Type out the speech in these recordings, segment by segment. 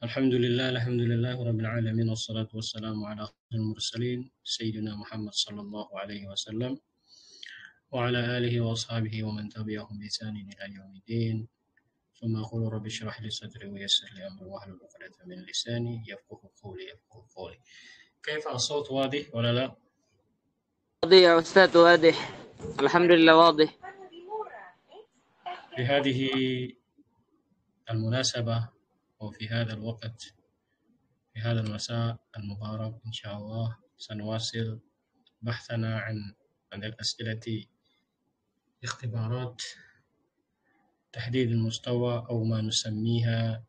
الحمد لله رب العالمين والصلاة والسلام على خير المرسلين سيدنا محمد صلى الله عليه وسلم وعلى آله وأصحابه ومن تبعهم بإحسان إلى يوم الدين ثم أقول رب اشرح لي صدري ويسر لي أمري واحلل عقدة من لساني يفقهوا قولي. كيف الصوت واضح ولا لا؟ واضح يا أستاذ، واضح الحمد لله واضح. في هذه المناسبة وفي هذا الوقت في هذا المساء المبارك إن شاء الله سنواصل بحثنا عن الأسئلة اختبارات تحديد المستوى أو ما نسميها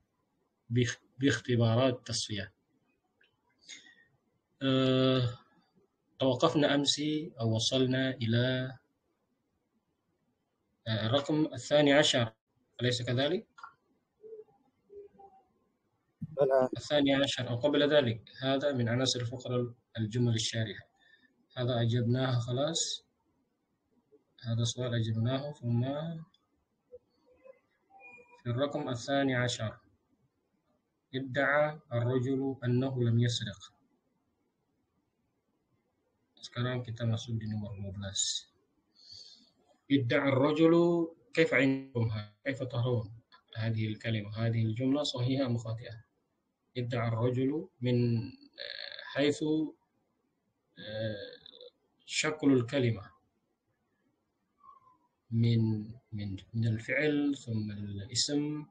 باختبارات تصفية. توقفنا أمس أو وصلنا إلى الرقم 12، أليس كذلك؟ 12 أو قبل ذلك، هذا من عناصر الفقرة الجمل الشارحة. هذا أجبناه خلاص، هذا سؤال أجبناه. ثم في الرقم 12 ادعى الرجل أنه لم يسرق. Sekarang kita masuk di nomor 12. ادعى الرجل. كيف عندكم؟ كيف ترون هذه الكلمة؟ هذه الجملة صحيحة أم خاطئة؟ ادعى الرجل من حيث شكل الكلمة، من الفعل ثم الاسم،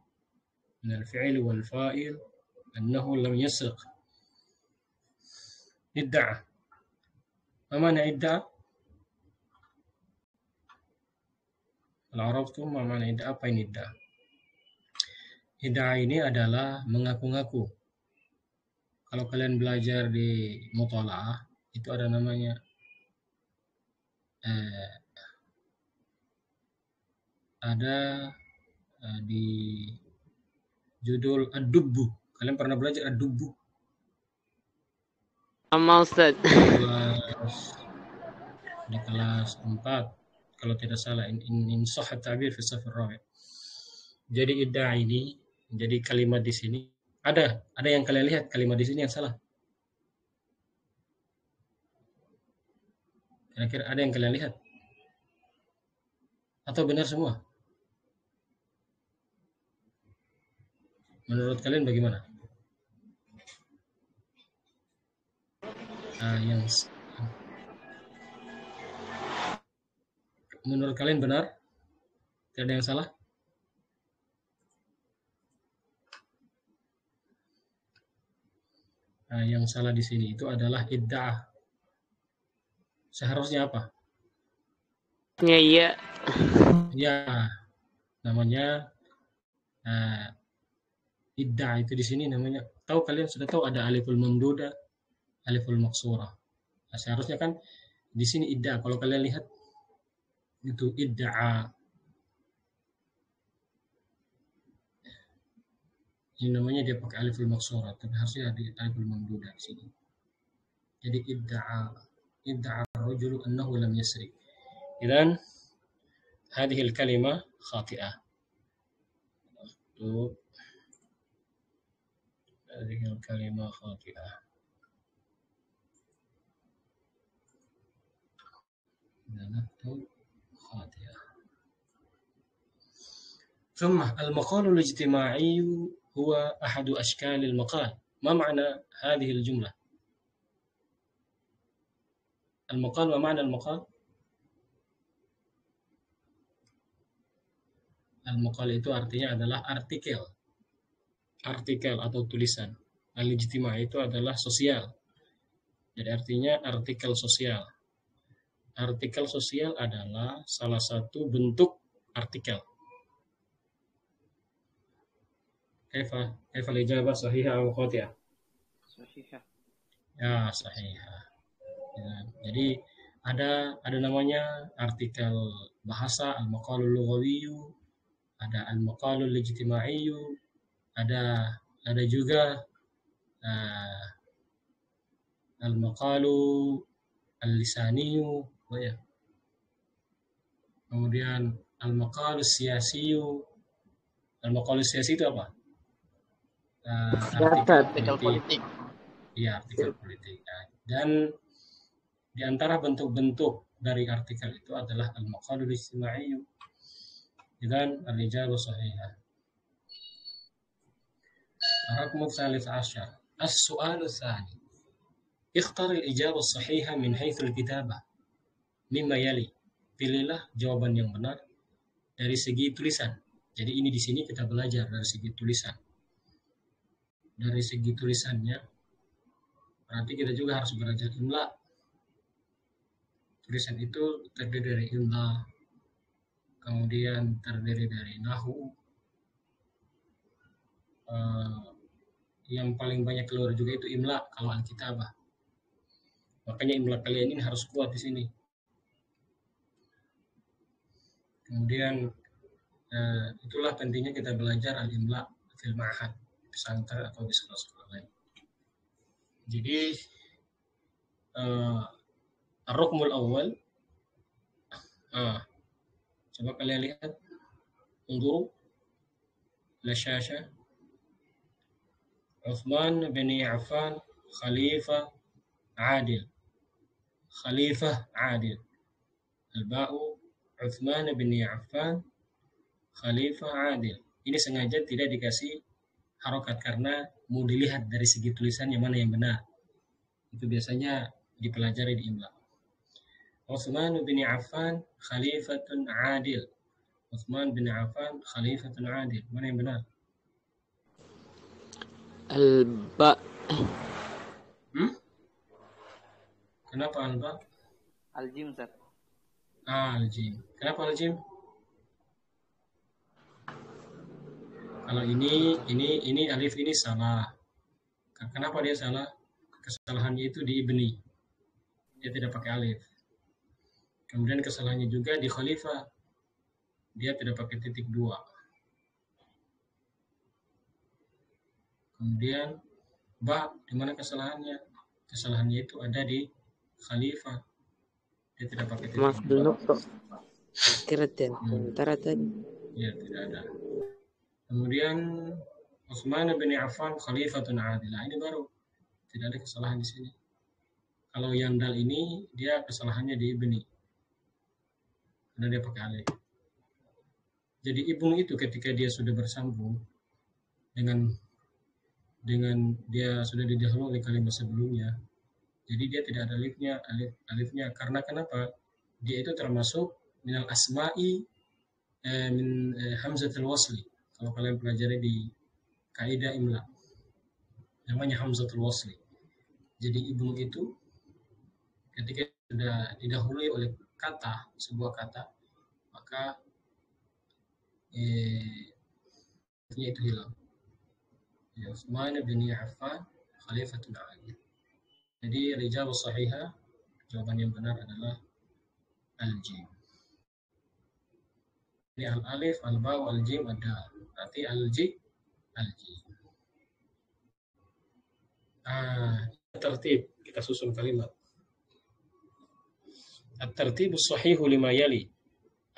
من الفعل والفاعل، أنه لم يسرق. ادعى، ما معنى ادعى؟ هل عرفتم ما معنى ادعى؟ Apa ini ادعى? Id'a ini adalah mengaku-ngaku. Kalau kalian belajar di muthala'ah itu ada namanya di judul ad-dubbu. Kalian pernah belajar ad-dubbu? Sama Ustaz. Di kelas 4 kalau tidak salah, in sahih ta'bir fi saf ar-rabi'. Jadi id'a ini, jadi kalimat di sini ada yang kalian lihat kalimat di sini yang salah? Kira-kira ada yang kalian lihat? Atau benar semua? Menurut kalian bagaimana? Menurut kalian benar? Tidak ada yang salah? Yang salah di sini itu adalah idda'a. Seharusnya apa? Iya. Ya, namanya idda'a itu di sini namanya. Kalian sudah tahu ada aliful mamduda, aliful maqsurah. Nah, seharusnya kan di sini idda'a. Kalau kalian lihat itu idda'a. Ini namanya dia pakai aliful maqsurah, tapi harusnya ada aliful mamduda di sini. Jadi idda'a ar-rajulu annahu lam yasri. Idzan hadhihi al-kalimah khati'ah. هذه الكلمة خاطئة. نكتب خاطئة. ثم المقال الاجتماعي هو أحد أشكال المقال. ما معنى هذه الجملة؟ المقال، ما معنى المقال؟ المقال itu artinya adalah artikel atau tulisan. Al-ijtima' itu adalah sosial. Jadi artinya artikel sosial. Artikel sosial adalah salah satu bentuk artikel. Kaifa al-ijabah sahihah atau khati'ah? Sahihah. Ya, sahihah. Ya, jadi ada namanya artikel bahasa, al-maqalul lughawiyyu, ada al-maqalul ijtima'iyyu, ada juga al-maqalu al-lisaniyyu, ya. Kemudian al-maqalu siyasiyyu. Al-maqalu siyasi itu apa? Artikel politik. Iya, artikel politik. Nah, dan di antara bentuk-bentuk dari artikel itu adalah al-maqalul ijtima'iyyu dan al-ijabah sahihah. الرقم الثالث عشر السؤال الثاني اختر الإجابة الصحيحة من حيث الكتابة مما يلي. Pilihlah jawaban yang benar dari segi tulisan. Jadi ini di sini kita belajar dari segi tulisan. Dari segi tulisannya, berarti kita juga harus belajar imla. Tulisan itu terdiri dari imla, kemudian terdiri dari nahu. Yang paling banyak keluar juga itu imla kalau al-kitabah. Makanya imla kalian ini harus kuat di sini. Kemudian itulah pentingnya kita belajar al-imla fil ma'had, pesantren atau di sekolah-sekolah lain. Jadi ar-rukmul awal, coba kalian lihat, unzuru ila syashah. Uthman bin Affan khalifah adil. Khalifah adil. Al-ba'u Uthman bin Affan khalifah adil. Ini sengaja tidak dikasih harokat karena mau dilihat dari segi tulisan yang mana yang benar. Itu biasanya dipelajari di imla. Uthman bin Affan khalifatun adil. Uthman bin Affan khalifatun adil. Mana yang benar? Al-ba. Kenapa al-ba? Al-jim, Ustaz. Al-jim. Kenapa al-jim? Kalau ini alif ini salah. Kenapa dia salah? Kesalahannya itu di ibni. Dia tidak pakai alif. Kemudian kesalahannya juga di khalifah. Dia tidak pakai titik 2. Kemudian ba, di mana kesalahannya? Kesalahannya itu ada di khalifah. Dia tidak pakai titik 2. Kiratin antara tadi. Ya, tidak ada. Kemudian Utsman bin Affan khalifatun adilah. Ini baru tidak ada kesalahan di sini. Kalau yang dal ini dia kesalahannya di ibni. Karena dia pakai alif. Jadi ibnu itu ketika dia sudah bersambung dengan dia sudah didahului oleh kalimat sebelumnya. Jadi dia tidak ada alifnya karena kenapa? Dia itu termasuk minal asma'i min hamzatul wasli. Kalau kalian pelajari di kaidah imla, namanya hamzatul wasli. Jadi ibnu itu ketika sudah didahului oleh kata, sebuah kata, maka alifnya itu hilang. Utsman bin Affan khalifatul adil. Jadi al-ijabah sahihah, jawaban yang benar adalah al-jim. Ini al-alif, al-ba, al-jim, ad-dal. Berarti al-jim. Tertib, kita susun kalimat. At-tartibu sahihu lima yali.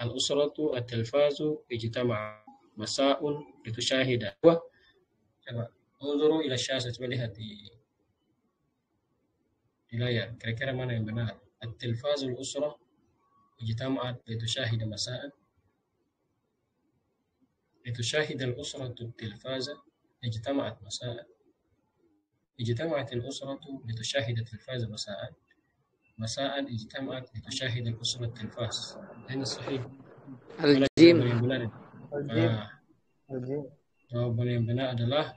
Al-usratu, at-tilfazu, ijtama' masa'un, litusyahida. Coba, unzuru ila syasah, coba lihat di layar. Kira-kira mana yang benar? At-tilfazul usrah, ijtama'at litusyahida masa'an. لتشاهد الأسرة التلفاز اجتمعت مساء. اجتمعت الأسرة لتشاهد التلفاز مساء. مساء اجتمعت لتشاهد الأسرة التلفاز. أين الصحيح؟ Al-jim. Jawaban yang benar adalah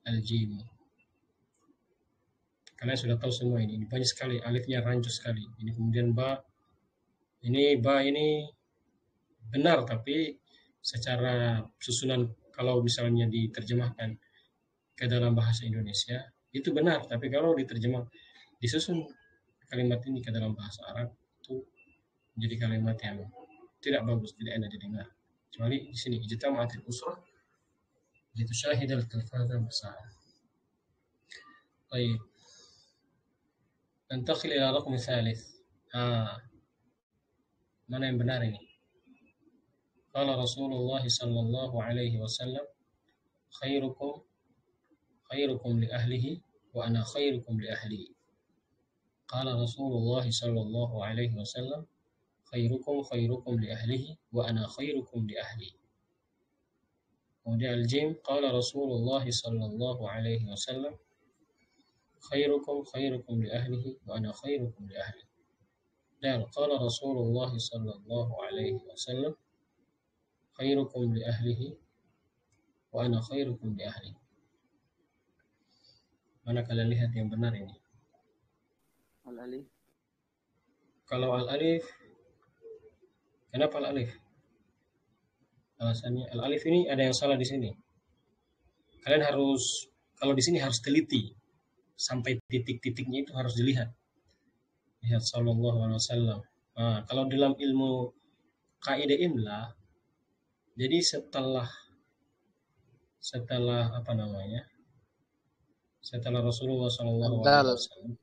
al-jim. Kalian sudah tahu semua ini banyak sekali, alifnya rancu sekali. Ini kemudian ba. Ini ba ini benar tapi secara susunan kalau misalnya diterjemahkan ke dalam bahasa Indonesia itu benar, tapi kalau disusun kalimat ini ke dalam bahasa Arab itu menjadi kalimat yang tidak bagus, tidak enak didengar. Kecuali di sini ijtama'atil usrah litusyahidal tilfaza masa'an. Baik. Nantakhil ila raqam tsalits. Mana yang benar ini? Qala Rasulullah sallallahu alaihi wasallam khairukum khairukum li ahlihi wa ana khairukum li ahli. Qala Rasulullah sallallahu alaihi wasallam, khairukum khairukum li ahlihi wa ana khairukum li ahli. Kemudian al-jim, qala Rasulullah sallallahu alaihi wasallam, khairukum khairukum li ahlihi wa ana khairukum li ahli. Dan qala Rasulullah sallallahu alaihi wasallam, khairukum li ahlihi wa ana khairukum li ahli. Mana kalian lihat yang benar ini? Al-alif. Kalau al-alif, kenapa al-alif? Alasannya al-alif ini ada yang salah di sini. Kalian harus, kalau di sini harus teliti sampai titik-titiknya itu harus dilihat. Lihat sallallahu alaihi wasallam. Nah, kalau dalam ilmu kaidah imla, jadi setelah apa namanya? Setelah Rasulullah sallallahu alaihi wasallam,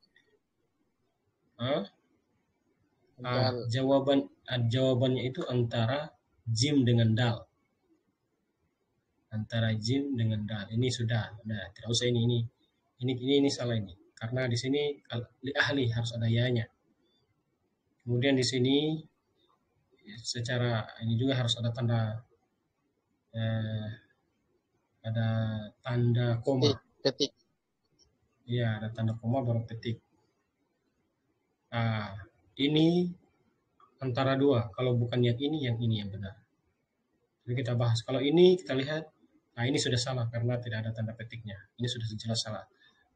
jawabannya itu antara jim dengan dal. Antara jim dengan dal. Ini sudah. Nah, tidak usah ini salah ini. Karena di sini li ahli harus ada ya-nya. Kemudian di sini secara ini juga harus ada tanda koma. Petik. Iya, ada tanda koma baru petik. Nah, ini antara dua. Kalau bukan yang ini yang benar. Jadi kita bahas. Kalau ini kita lihat, nah ini sudah salah karena tidak ada tanda petiknya. Ini sudah jelas salah.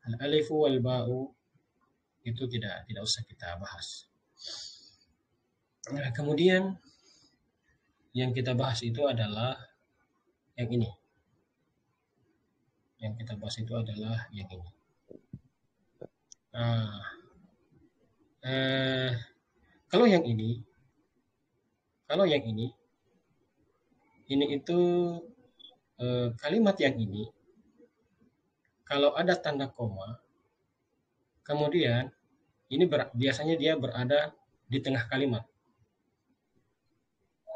Al-alifu wal ba'u itu tidak usah kita bahas. Nah, kemudian yang kita bahas itu adalah yang ini. Yang kita bahas itu adalah yang ini. Nah, kalau yang ini itu kalimat yang ini, kalau ada tanda koma, kemudian ini biasanya dia berada di tengah kalimat.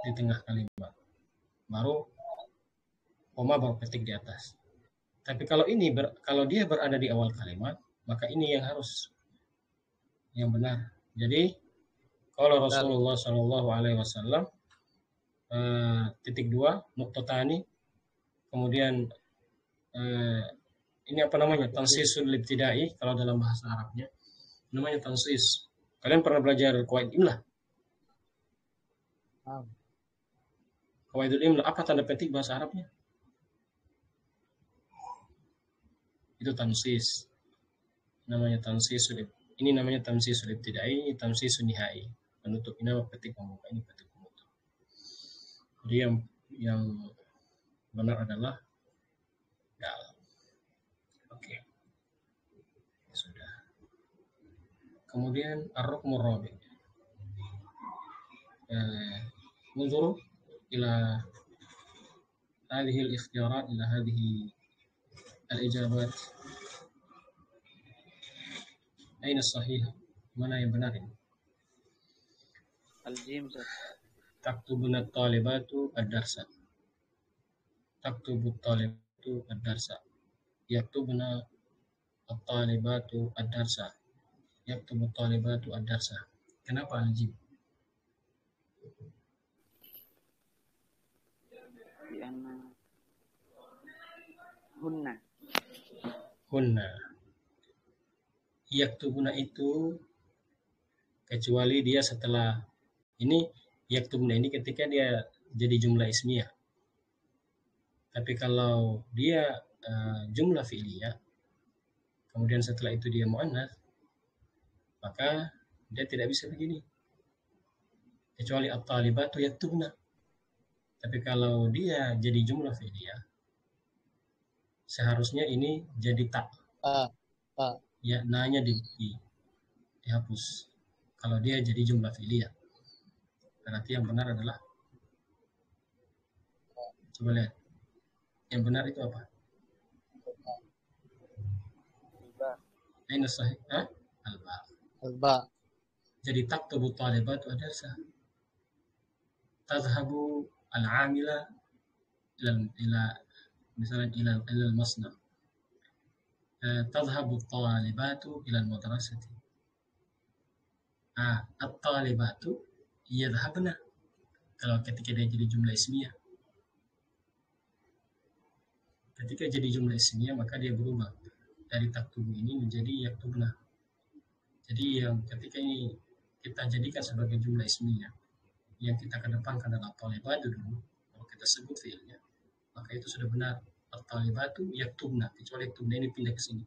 Di tengah kalimat. Baru koma baru petik di atas. Tapi kalau ini kalau dia berada di awal kalimat, maka ini yang benar. Jadi kalau Rasulullah Shallallahu Alaihi Wasallam titik 2 nuqtatani, kemudian ini apa namanya, tansisul ibtidai kalau dalam bahasa Arabnya namanya tansis. Kalian pernah belajar qawaid imla? Qawaidul imla, apa tanda petik bahasa Arabnya? Itu tansis. Namanya tansisul. Ini namanya tansisul ibtidai, ini tansisul nihai. Penutup ini petik pembuka, ini petik penutup. Jadi yang benar adalah dal. Oke. Sudah. Kemudian ar-rukmur rabi'. Munzuru ila hadhihi al-ikhtiyarat, ila hadhihi al-ijabat. Aina sahih? Mana yang benar ini? Al-jim. Taktubuna at-talibatu ad-darsa. Taktubu at-talibatu ad-darsa. Yaktubuna at-talibatu ad-darsa. Yaktubu at-talibatu ad-darsa. Kenapa al-jim? Karena hunna. Yaktubuna itu kecuali dia setelah ini, yaktubuna ini ketika dia jadi jumlah ismiyah. Tapi kalau dia jumlah fi'liyah, kemudian setelah itu dia muannats, maka dia tidak bisa begini. Kecuali at-talibatu yaktubna. Tapi kalau dia jadi jumlah fi'liyah, seharusnya ini jadi tak. Ya, nanya dihapus. Kalau dia jadi jumlah fi'liyah, berarti yang benar adalah, coba lihat, yang benar itu apa? Aina sahih? Al-ba. Jadi taktubu talibatu ad-darsa. Tadhhabu al-amila ila misalnya ila al-masna. تذهب الطالبات إلى المدرسة. الطالبات يذهبن. Kalau ketika dia jadi jumlah ismiyah. Ketika jadi jumlah ismiyah maka dia berubah dari taktubu ini menjadi yaktubna. Jadi yang ketika ini kita jadikan sebagai jumlah ismiyah, yang kita kedepankan adalah talibatu dulu. Kalau kita sebut fiilnya, maka itu sudah benar. At-talibatu yaktubna, kecuali yaktubna ini pindah ke sini.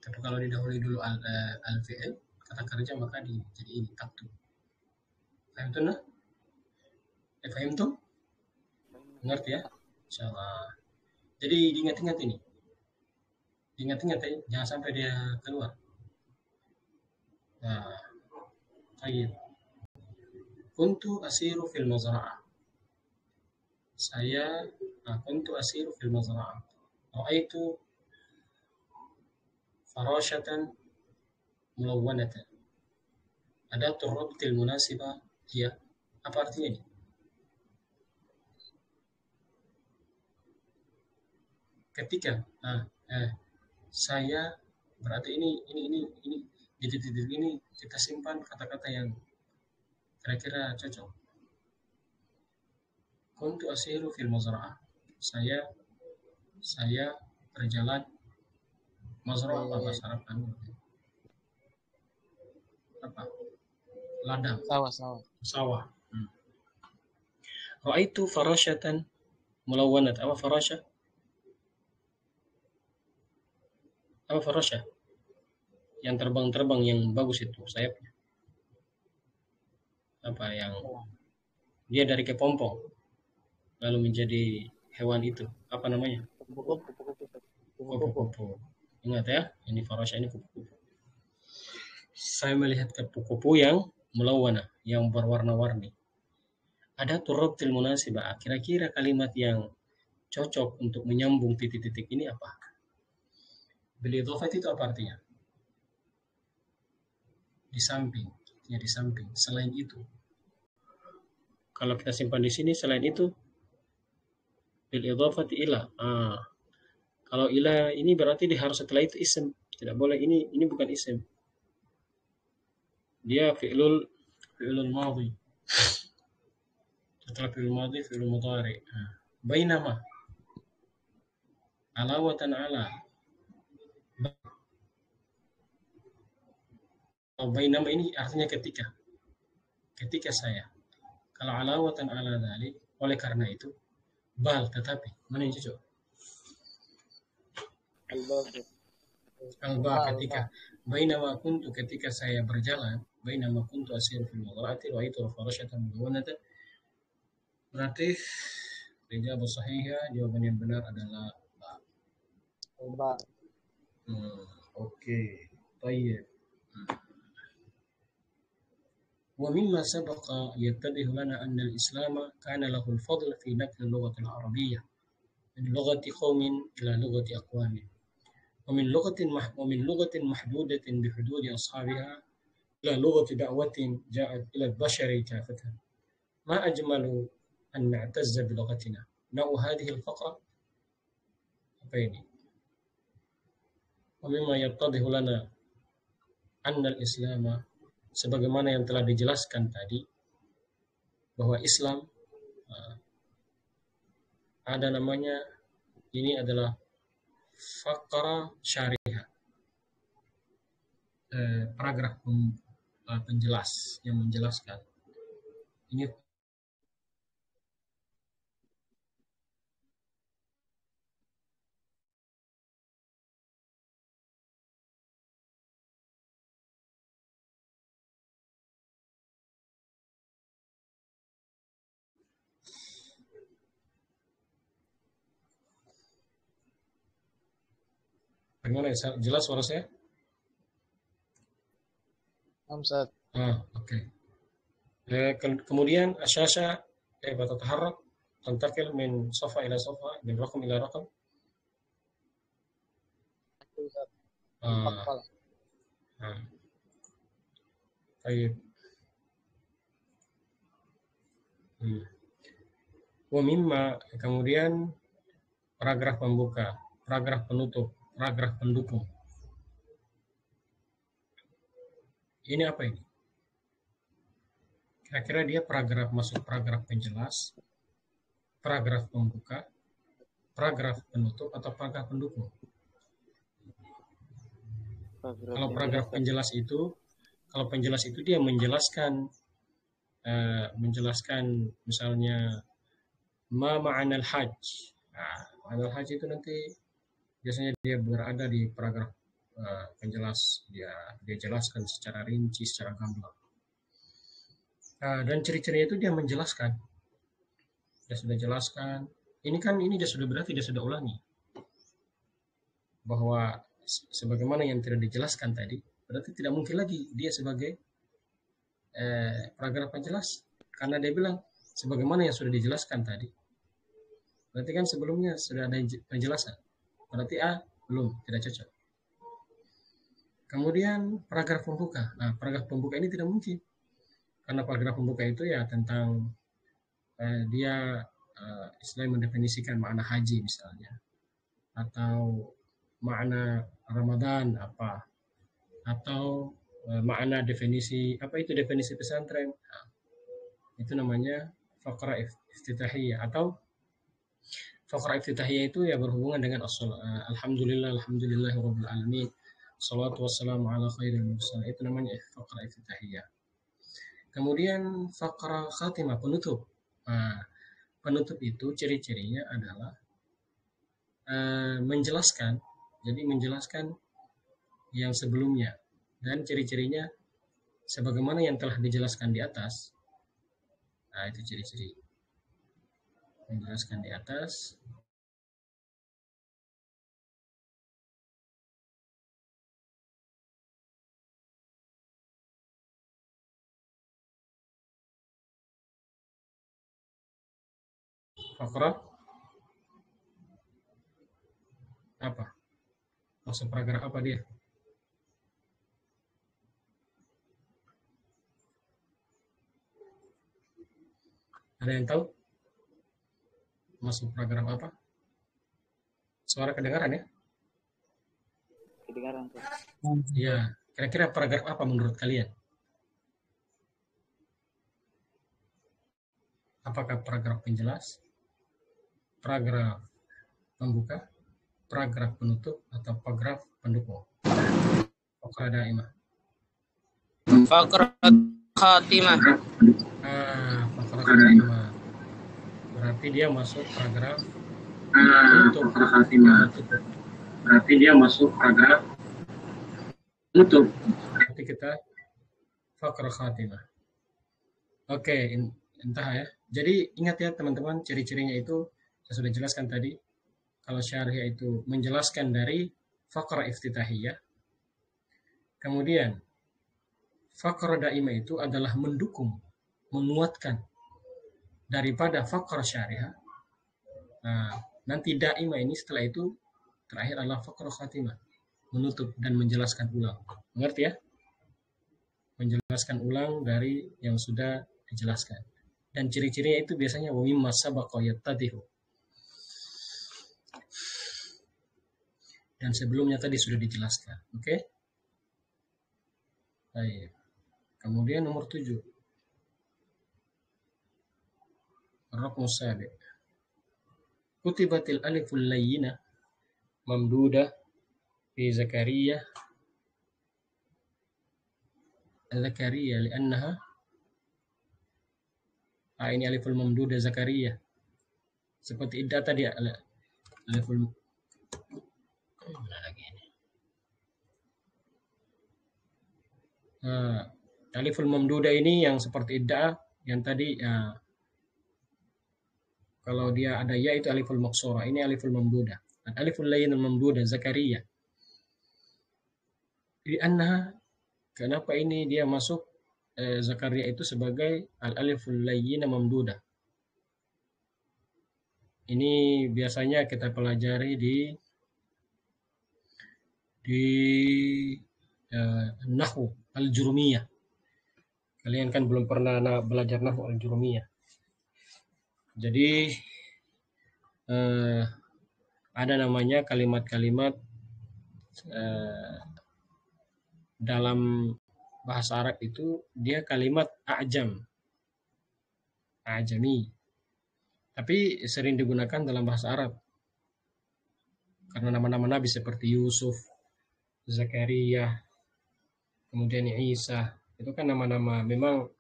Tapi kalau didahului dulu al-fi'il, kata kerja, maka jadi ini taktub. Paham tuh nah? Paham tuh? Ngerti ya? Insyaallah. Jadi diingat-ingat ini. Diingat-ingat ya, jangan sampai dia keluar. Nah, baik. Kuntu asiru fil mazra'ah. Kuntu asiru fil mazra'ah. Ra'aitu farashatan mulawwanatan. Adatul rabtil munasibah hiya. Apa artinya ini? Ketika saya berarti ini di titik ini kita simpan kata-kata yang kira-kira cocok. Kuntu asiru fil mazra'ah. Saya berjalan. Mazra'ah apa bahasa Arab kan? Apa? Ladang. Sawah. Ra'aitu farashatan mulawwanat. Apa farasha? Apa farasha? Yang terbang-terbang yang bagus itu sayapnya. Apa yang dia dari kepompong lalu menjadi hewan itu. Apa namanya? Kupu-kupu. Ingat ya, ini farasha, ini kupu-kupu. Saya melihat kupu-kupu yang mulawwana, yang berwarna-warni. Ada turabtil munasibah. Kira-kira kalimat yang cocok untuk menyambung titik-titik ini apa? Bil idhafah itu apa artinya? Di samping, ya di samping. Selain itu. Kalau kita simpan di sini, selain itu, bil idhafati ila. Kalau ila ini berarti harus setelah itu ism. Tidak boleh ini bukan ism. Dia fi'lul madhi. Setelah fi'lul madhi, fi'lul mudhari. Bainama. Alawatan ala. Bainama ini artinya ketika. Ketika saya. Kalau alawatan ala dhalik, oleh karena itu, bal, tetapi. Mana yang cocok? Al-ba ketika. Bainama kuntu ketika saya berjalan. Bainama kuntu asiru fil madra'ati wa itu farashatan mudawwanatan. Berarti dijawab sahihnya, jawaban yang benar adalah ba. Oke. Baik. ومما سبق يتضح لنا أن الإسلام كان له الفضل في نقل اللغة العربية من لغة قوم إلى لغة أقوام ومن لغة محدودة بحدود أصحابها إلى لغة دعوة جاءت إلى البشر كافة. ما أجمل أن نعتز بلغتنا. نوع هذه الفقرة بيني ومما يتضح لنا أن الإسلام sebagaimana yang telah dijelaskan tadi bahwa Islam ada namanya, ini adalah faqra syariah, paragraf penjelas yang menjelaskan ini. Bagaimana, jelas suara saya? Ustaz. Oke. Kemudian asyasha tataharrak tantakil min safa ila safa, min raqam ila raqam. Baik. Wa mimma, kemudian paragraf pembuka. paragraf penutup, paragraf pendukung. Ini apa ini? Kira-kira dia paragraf masuk paragraf penjelas, paragraf pembuka, paragraf penutup, atau paragraf pendukung? Kalau paragraf penjelas itu, kalau penjelas itu dia menjelaskan misalnya ma ma'anal hajj. Nah, ma'anal hajj itu nanti biasanya dia berada di paragraf penjelas, dia jelaskan secara rinci, secara gamblang. Dan ciri-cirinya itu dia menjelaskan. Dia sudah jelaskan. Ini dia sudah berarti dia sudah ulangi bahwa sebagaimana yang tidak dijelaskan tadi, berarti tidak mungkin lagi dia sebagai paragraf penjelas, karena dia bilang sebagaimana yang sudah dijelaskan tadi. Berarti kan sebelumnya sudah ada penjelasan. Berarti belum, tidak cocok. Kemudian paragraf pembuka. Nah, paragraf pembuka ini tidak mungkin. Karena paragraf pembuka itu ya tentang dia istilahnya mendefinisikan makna haji misalnya. Atau makna Ramadan apa. Atau makna definisi, apa itu definisi pesantren. Nah, itu namanya faqra iftitahiyah. Atau faqra iftitahiyah itu ya berhubungan dengan alhamdulillahirabbil alamin. Salatu wassalamu ala khairil mursalin. Itu namanya faqra iftitahiyah. Kemudian faqra khatimah, penutup. Nah, penutup itu ciri-cirinya adalah menjelaskan. Jadi menjelaskan yang sebelumnya. Dan ciri-cirinya sebagaimana yang telah dijelaskan di atas. Nah, itu ciri-ciri. Menjelaskan di atas. Faqra apa? Maksud paragraf apa dia? Ada yang tahu? Masuk paragraf apa? Suara kedengaran ya? Kedengaran tuh. Iya. Kira-kira paragraf apa menurut kalian? Apakah paragraf penjelas, paragraf pembuka, paragraf penutup, atau paragraf pendukung? Faqra daimah. Faqra khatimah. Faqra khatimah. Berarti dia masuk paragraf penutup. Berarti dia masuk paragraf penutup. Berarti kita faqra khatimah. Oke, entah ya. Jadi ingat ya teman-teman, ciri-cirinya itu saya sudah jelaskan tadi. Kalau syariah itu menjelaskan dari faqra iftitahiyah. Kemudian faqra daimah itu adalah mendukung, menguatkan daripada faqra syariah. Nah, nanti daimah ini setelah itu terakhir adalah faqra khatimah, menutup dan menjelaskan ulang. Mengerti ya? Menjelaskan ulang dari yang sudah dijelaskan. Dan ciri-cirinya itu biasanya wa mimma sabaqa yattadihu. Dan sebelumnya tadi sudah dijelaskan. Oke? Baik. Kemudian nomor 7. Ar-raqmu sabi'. Kutibatil aliful layyinah mamdudah fi Zakaria li'annaha ini aliful mamdudah Zakaria. Seperti iddah tadi aliful aliful mamdudah ini yang seperti iddah yang tadi kalau dia ada ya itu aliful maqsura, ini aliful mamdudah. Aliful layyin mamdudah Zakaria. Li'annaha, kenapa ini dia masuk Zakaria itu sebagai al-aliful layyin mamdudah. Ini biasanya kita pelajari di nahwu al-jurumiyah. Kalian kan belum pernah belajar nahwu al-jurumiyah. Jadi ada namanya kalimat-kalimat dalam bahasa Arab itu dia kalimat ajami, tapi sering digunakan dalam bahasa Arab karena nama-nama nabi seperti Yusuf, Zakaria, kemudian Isa, itu kan nama-nama memang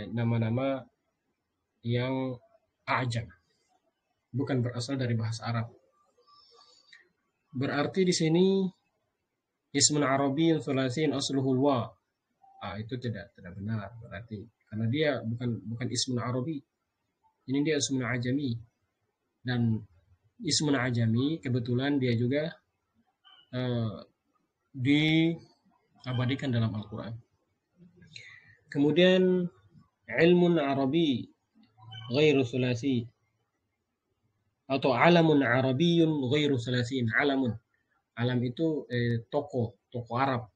nama-nama yang ajam, bukan berasal dari bahasa Arab. Berarti di sini ismun Arabiyyun tsulasiyyun asluhul wa. Itu tidak benar berarti, karena dia bukan ismun Arabi. Ini dia ismun ajami. Dan ismun ajami kebetulan dia juga diabadikan dalam Al-Qur'an. Kemudian ilmun Arabi ghairu tsulasi atau alamun Arabiyyun ghairu tsulasiin. Alam itu tokoh Arab.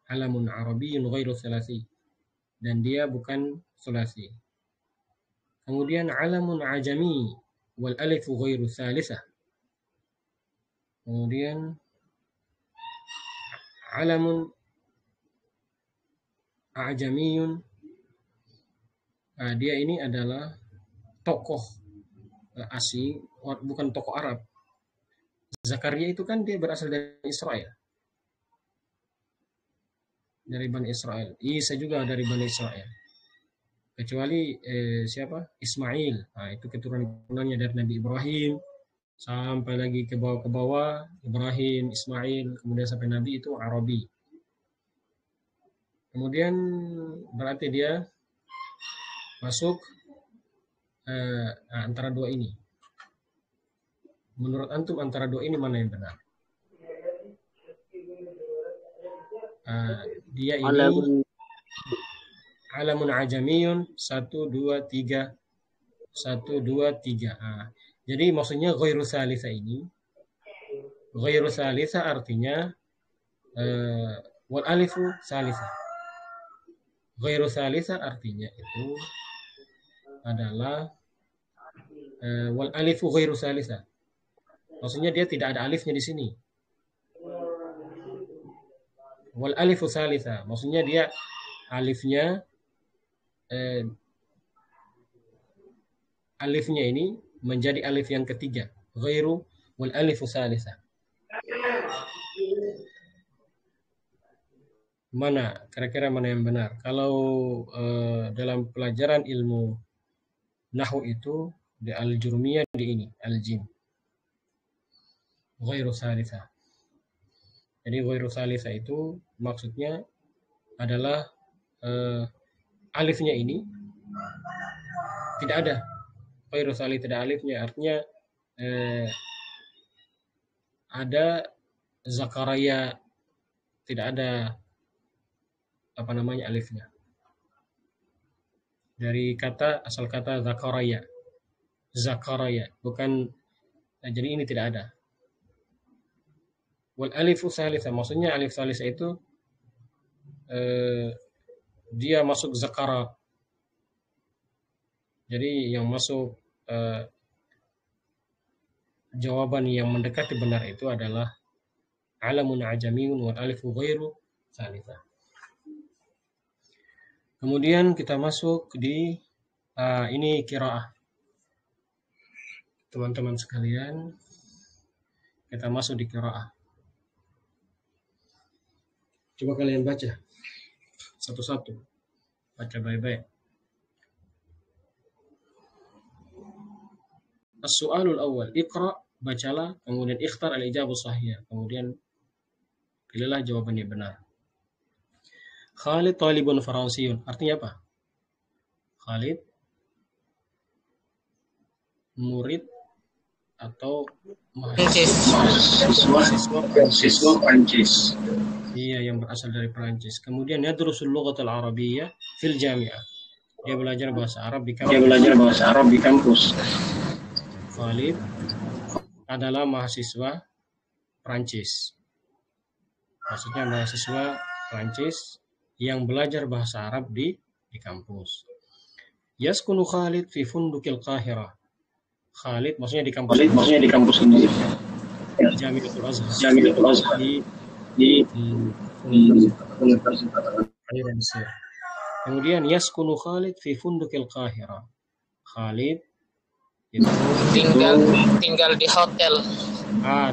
Alamun Arabiyyun ghairu tsulasi, dan dia bukan tsulasi. Kemudian alamun ajami wal alifu ghairu tsalisah. Kemudian alamun ajamiyun, dia ini adalah tokoh asing, bukan tokoh Arab. Zakaria itu kan dia berasal dari Israel, dari Bani Israel. Isa juga dari Bani Israel. Kecuali siapa? Ismail. Itu keturunannya dari Nabi Ibrahim sampai lagi ke bawah Ibrahim, Ismail, kemudian sampai Nabi itu Arabi. Kemudian berarti dia masuk antara dua ini. Menurut antum antara dua ini mana yang benar? Dia ini alamun ajamiyun 1, 2, 3. 1, 2, 3. Jadi maksudnya ghairu tsalitsah ini. Ghairu tsalitsah artinya wal alifu tsalitsah. Ghairu tsalitsah artinya itu adalah wal alifu ghairu tsalitsah. Maksudnya dia tidak ada alifnya di sini. Wal alifu tsalitsah, maksudnya dia alifnya ini menjadi alif yang ketiga. Ghairu wal alifu tsalitsah. Mana kira-kira mana yang benar? Kalau dalam pelajaran ilmu nahwu itu di al-jurmiyah di ini al-jim. Ghairu tsalitsah. Jadi ghairu tsalitsah itu maksudnya adalah alifnya ini tidak ada. Ghairu tsalitsah tidak alifnya, artinya ada Zakaria, tidak ada alifnya. Dari asal kata Zakaria, bukan, jadi ini tidak ada. Wal alifu tsalitsah, maksudnya alif tsalitsah itu dia masuk zakara. Jadi yang masuk jawaban yang mendekati benar itu adalah alamun ajamiyun wal alifu ghairu tsalitsah. Kemudian kita masuk di ini qiraah. Teman-teman sekalian, kita masuk di qiraah. Coba kalian baca satu-satu. Baca baik-baik. As-su'alul awal, iqra, bacalah, kemudian ikhtar al-ijabu sahih, kemudian pilihlah jawaban yang benar. Khalid talibun faransiyun, artinya apa? Khalid murid atau mahasiswa Prancis. Iya, yang berasal dari Prancis. Kemudian yadrusul lughatal arabiyyah fil jami'ah. Dia belajar bahasa Arab di kampus. Khalid adalah mahasiswa Prancis. Maksudnya mahasiswa Prancis yang belajar bahasa Arab di kampus. Yaskunu Khalid fi fundukil Qahirah. Khalid maksudnya di kampus ini. Jamiatul Azhar Jamiatul Azhar di Universitas. Mesir. Kemudian yaskunu Khalid fi Fundukil Qahira. Khalid itu tinggal di hotel.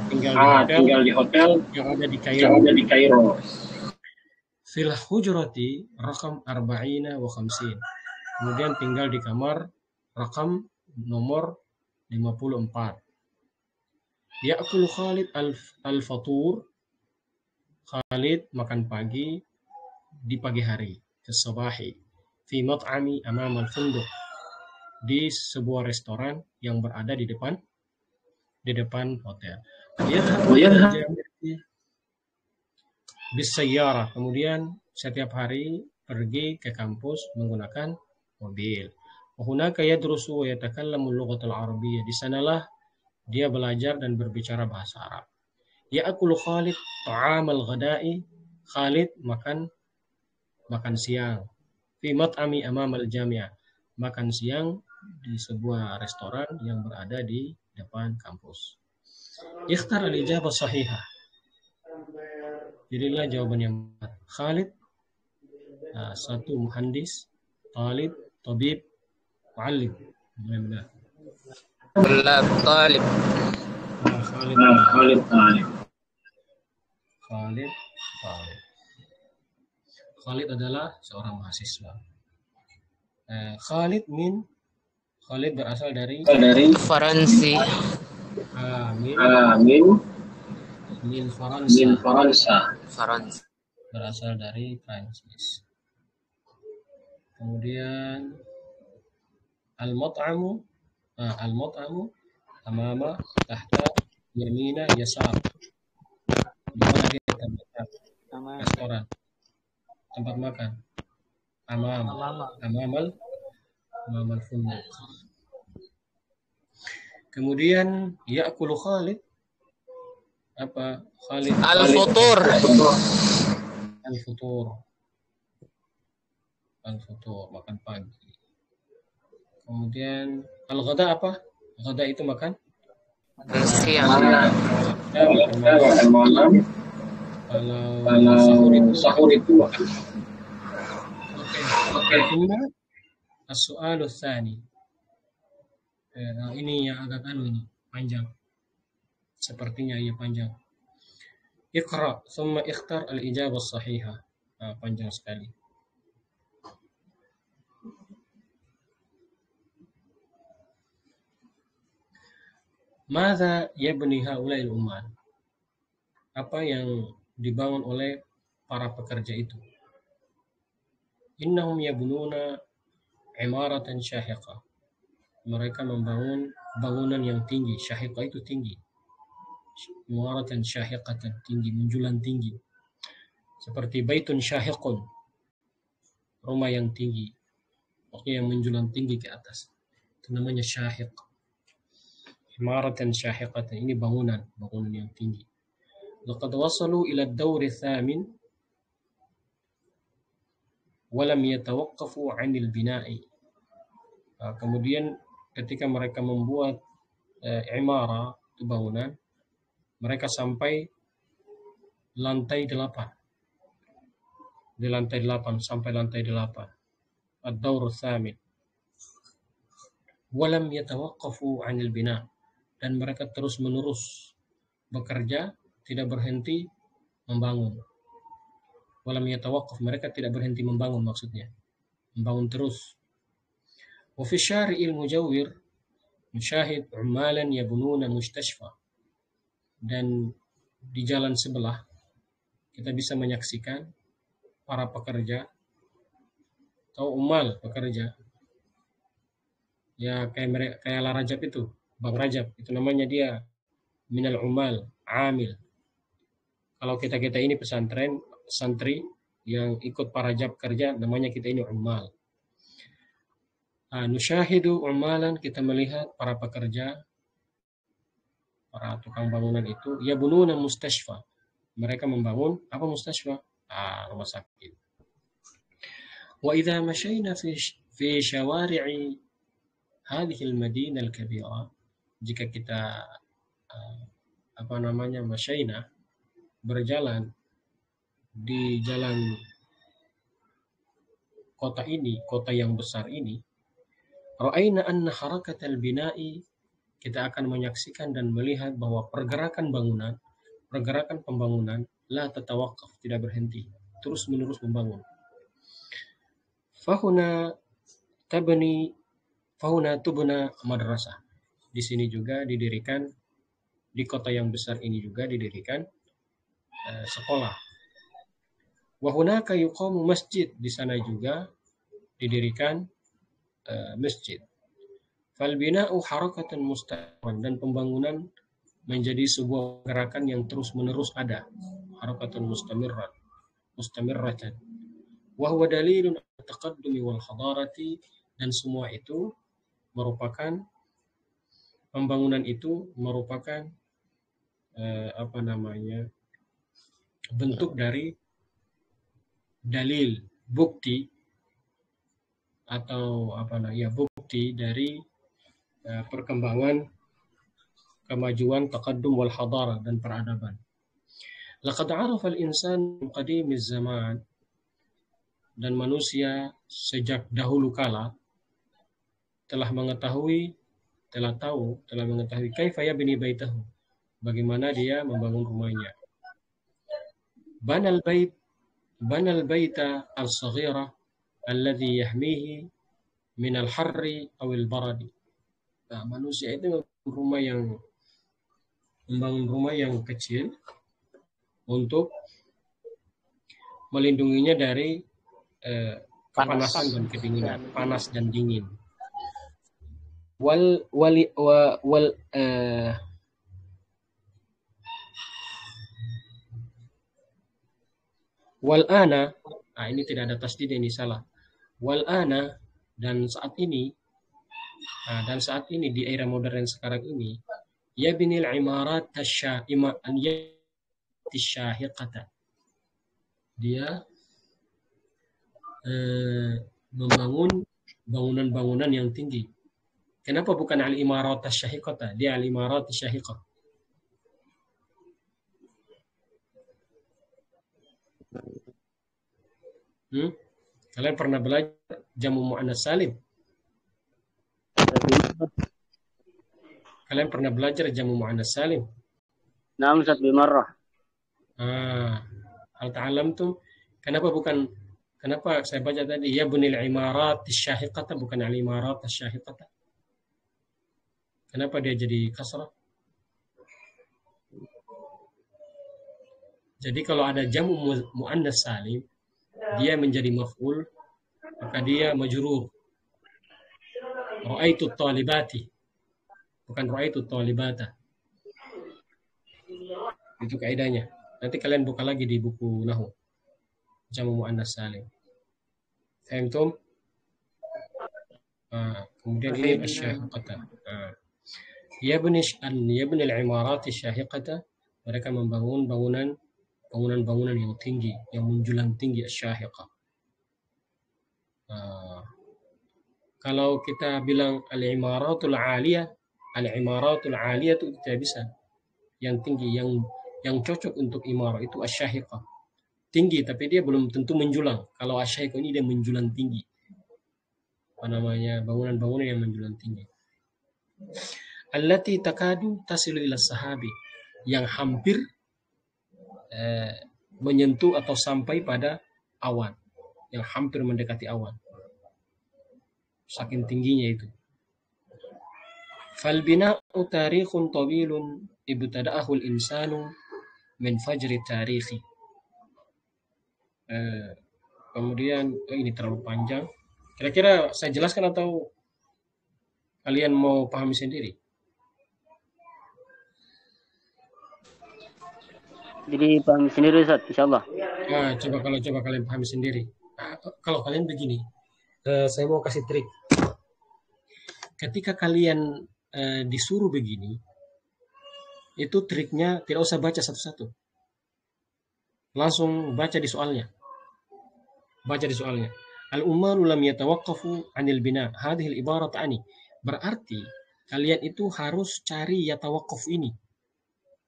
tinggal di hotel yang ada di Kairo. Fil hujrati rakam 40 wa 50. Kemudian tinggal di kamar rakam nomor 54. Ya'kulu Khalid al-fatur. Khalid makan pagi di pagi hari, kesabahi, fi mat'ami amam al-funduq, di sebuah restoran yang berada di depan hotel. Bisayyarah, kemudian setiap hari pergi ke kampus menggunakan mobil. Wa hunaka yadrusu wa yatakallamu al-lughatal arabiyyah. Di sanalah dia belajar dan berbicara bahasa Arab. Ya'kulu Khalid ta'amal ghada'i. Khalid makan siang. Fi mat'ami amam al-jami'ah. Makan siang di sebuah restoran yang berada di depan kampus. Ikhtar al-ijabah sahihah. Jadilah jawaban yang benar. Khalid satu muhandis, talib, tabib, muallim. Benar. Talib. Khalid talib. Khalid adalah seorang mahasiswa. Khalid berasal dari Faransi. Min Faransa. Berasal dari Prancis. Kemudian al-mat'amu amama, tahta, yamina, yasar. Di mana dia terletak? Restoran, tempat makan. Amamal funduq. Kemudian ya'kulu Khalid apa? Khalid Al-futur. Makan pagi. Kemudian al-ghada apa? Ghada itu makan siang. Malam. Kalau sahur itu makan. Oke. As-su'alu tsani. Ini yang agak ini panjang. Sepertinya ia panjang. Iqra thumma ikhtar al-ijabah as-sahihah. Panjang sekali. Madza yabni haula'il ummal? Apa yang dibangun oleh para pekerja itu? Innahum yabnuna imaratan syahiqah. Mereka membangun bangunan yang tinggi. Syahiqah itu tinggi. Imaratan syahiqatan, tinggi, menjulang tinggi. Seperti baitun syahiqun, rumah yang tinggi, pokoknya yang menjulang tinggi ke atas. Itu namanya syahiq. Imaratan syahiqatan, ini bangunan yang tinggi. Laqad wasalu ila ad-dawr ats-tsamin wa lam yatawaqqafu 'anil bina'i. Kemudian ketika mereka membuat imara, itu bangunan, mereka sampai lantai 8. Di lantai 8 sampai lantai 8. Ad-dawr ats-tsamin. Wa lam yatawaqqafu 'anil bina'. Dan mereka terus-menerus bekerja, tidak berhenti membangun. Walam yatawaqqaf, mereka tidak berhenti membangun, maksudnya membangun terus. Wa fi syari'il mujawwir musyahid ummalan yabnuna mustashfa. Dan di jalan sebelah kita bisa menyaksikan para pekerja atau ummal pekerja. Ya kayak La Rajab itu, Bang Rajab, itu namanya dia minal ummal, amil. Kalau kita ini pesantren, santri yang ikut para Rajab kerja, namanya kita ini ummal. Nusyahidu ummalan, kita melihat para pekerja, para tukang bangunan itu, yabununa mustashfa. Mereka membangun apa mustashfa? Rumah sakit. Wa idza masyayna fi syawari'i hadhihi al-madinah al-kabira, jika kita masyaina, berjalan di jalan kota ini, kota yang besar ini, ra'ayna anna harakatal bina'i, kita akan menyaksikan dan melihat bahwa pergerakan pembangunan la tatawaqqaf, tidak berhenti, terus menerus membangun. Fahuna tubna madrasah. Di sini juga didirikan, di kota yang besar ini juga didirikan sekolah. Wa hunaka yuqamu masjid, di sana juga didirikan masjid. Fal bina'u harakatan mustaqimah, dan pembangunan menjadi sebuah gerakan yang terus-menerus ada. Harakatan mustamirratan. Wa huwa dalilun taqaddumi wal hadarati, dan semua itu merupakan pembangunan itu merupakan bentuk dari dalil, bukti atau bukti dari perkembangan, kemajuan, taqaddum wal hadara, dan peradaban. Laqad 'arafa al-insan min qadimiz zaman, dan manusia sejak dahulu kala telah mengetahui kaifa yabni baitahu, bagaimana dia membangun rumahnya. Banal baita al-saghira alladhi yahmihi min al-harri aw al-baradi. Nah, manusia itu membangun rumah yang kecil untuk melindunginya dari kepanasan dan kedinginan, panas dan dingin. Wal ana, ini tidak ada tasdid, ini salah. Wal ana, dan saat ini di era modern sekarang ini, yabnil imarat asyahiqata, dia membangun bangunan-bangunan yang tinggi. Kenapa bukan al-imarat asyahiqata? Dia al-imarat asyahiqah. Kalian pernah belajar jamu muannas salim? Kalian pernah belajar jamu muannas salim? Naam, Ustaz, bimarrah. Hal ta'alamtum, kenapa saya baca tadi ya bunil imarat asyahiqata bukan al-imarat asyahiqata? Kenapa dia jadi kasrah? Jadi kalau ada jamu muannas salim, dia menjadi maf'ul, maka dia majrur. Ra'aitu talibati, bukan ra'aitu talibata. Itu kaidahnya. Nanti kalian buka lagi di buku nahwu. Jamu muannas salim. Fahimtum? Kemudian ini asyahiqata. Yabni al-imarat asyahiqata, mereka membangun bangunan yang tinggi, yang menjulang tinggi, asyahiqah. Kalau kita bilang al-imaratul aliyah itu tidak bisa. Yang tinggi, yang cocok untuk imarah itu asyahiqah. Tinggi, tapi dia belum tentu menjulang. Kalau asyahiqah ini dia menjulang tinggi. Bangunan-bangunan yang menjulang tinggi. Allati takadu tasilu ila sahabi, yang hampir menyentuh atau sampai pada awan, yang hampir mendekati awan. Saking tingginya itu. Fal bina'u tarikhun tawilun ibtada'ahu al-insanu min fajri tarikhi. Kemudian ini terlalu panjang. Kira-kira saya jelaskan atau kalian mau pahami sendiri? Jadi pahami sendiri, Ustaz, insyaallah. Coba kalian pahami sendiri. Kalau kalian begini, saya mau kasih trik. Ketika kalian disuruh begini, itu triknya tidak usah baca satu-satu. Langsung baca di soalnya. Al-ummaru lam yatawaqqafu 'anil bina. Hadhihi al-ibarah ta'ani. Berarti kalian itu harus cari yatawaqqaf ini.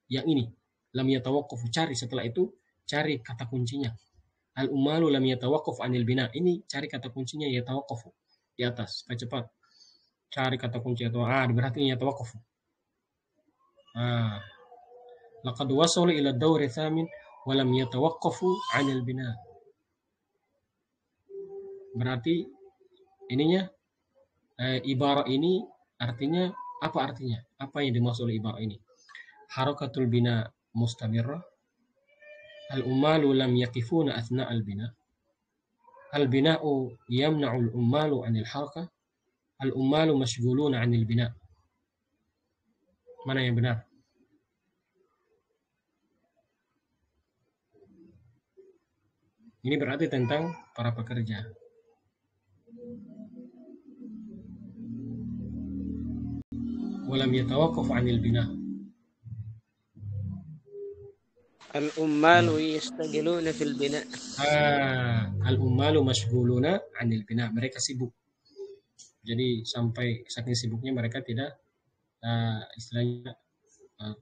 yang ini. Lam yatawaqqafu, cari setelah itu cari kata kuncinya. Al ummalu lam yatawaqqaf anil bina. Ini cari kata kuncinya yatawaqqafu di atas, cepat. Cari kata kunci atau berarti yatawaqqafu. Laqad wasalu ila ad-dawri tsamin wa lam yatawaqqafu anil bina. Berarti ininya ibarah ini artinya apa artinya? Apa yang dimaksud oleh ibarah ini? Harakatul bina mustamirrah. Al-ummalu lam yaqifuna athna al-bina. Al-bina'u yamna'u al-ummalu 'anil harakah. Al-ummalu mashghuluna 'anil bina. Mana yang benar? Ini berarti tentang para pekerja. Walam yatawaqqaf 'anil bina. Al-ummalu yastagiluna fil bina. Al-ummalu mashghuluna 'anil bina. Mereka sibuk. Jadi sampai saking sibuknya mereka tidak istilahnya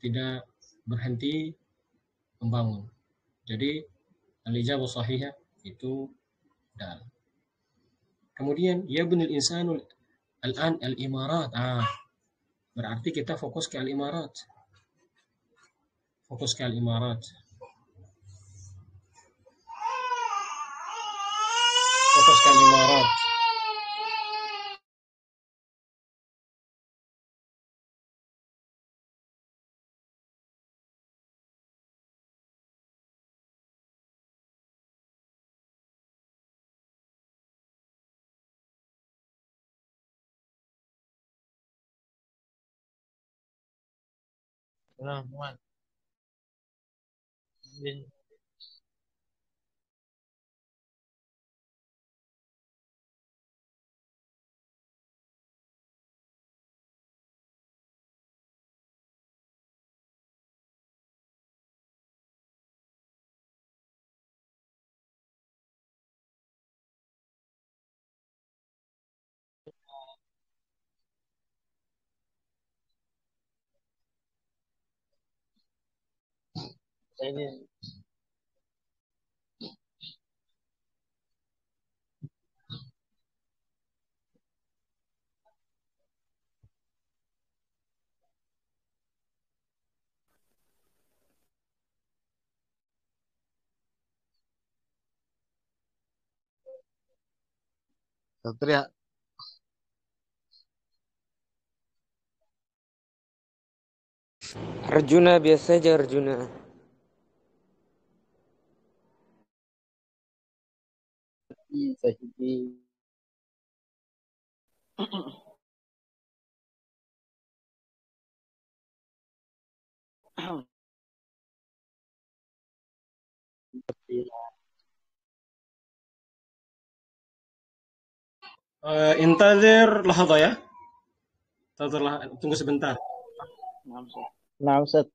tidak berhenti membangun. Jadi al-ijabah sahihah itu dal. Kemudian yabnil insanul al-an al-imarat. Berarti kita fokus ke al-imarat. Fokus ke al-imarat. Fokus ke al-imarat. Dokter ya. Arjuna biasa aja Arjuna. Sahiji. Intazir lahadha ya. Tunggu sebentar. Nah, Ustaz.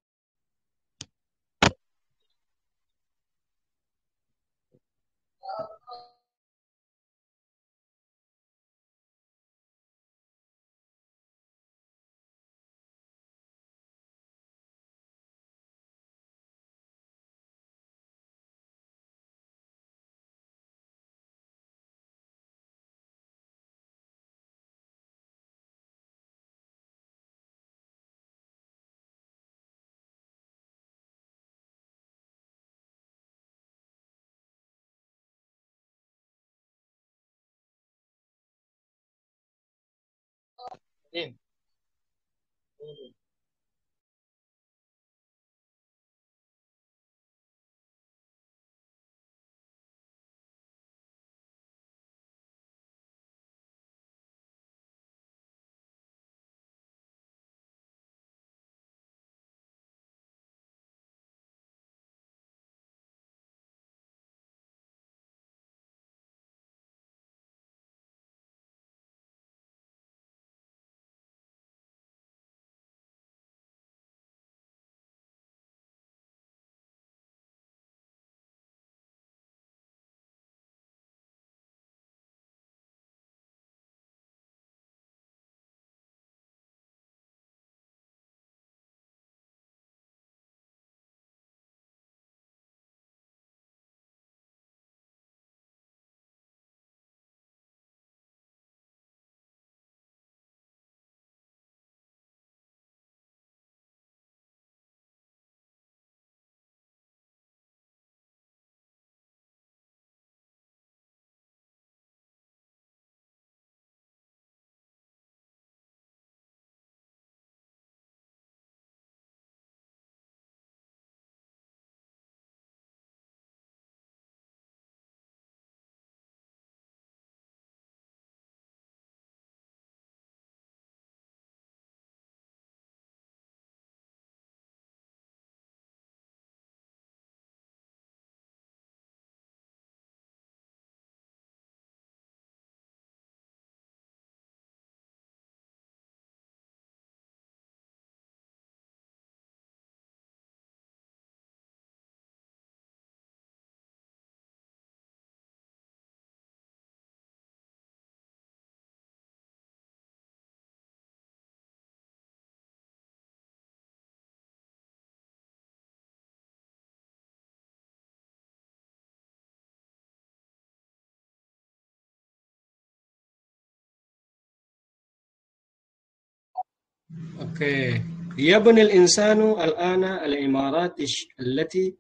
Oke. يبني الإنسان الآن العمارات التي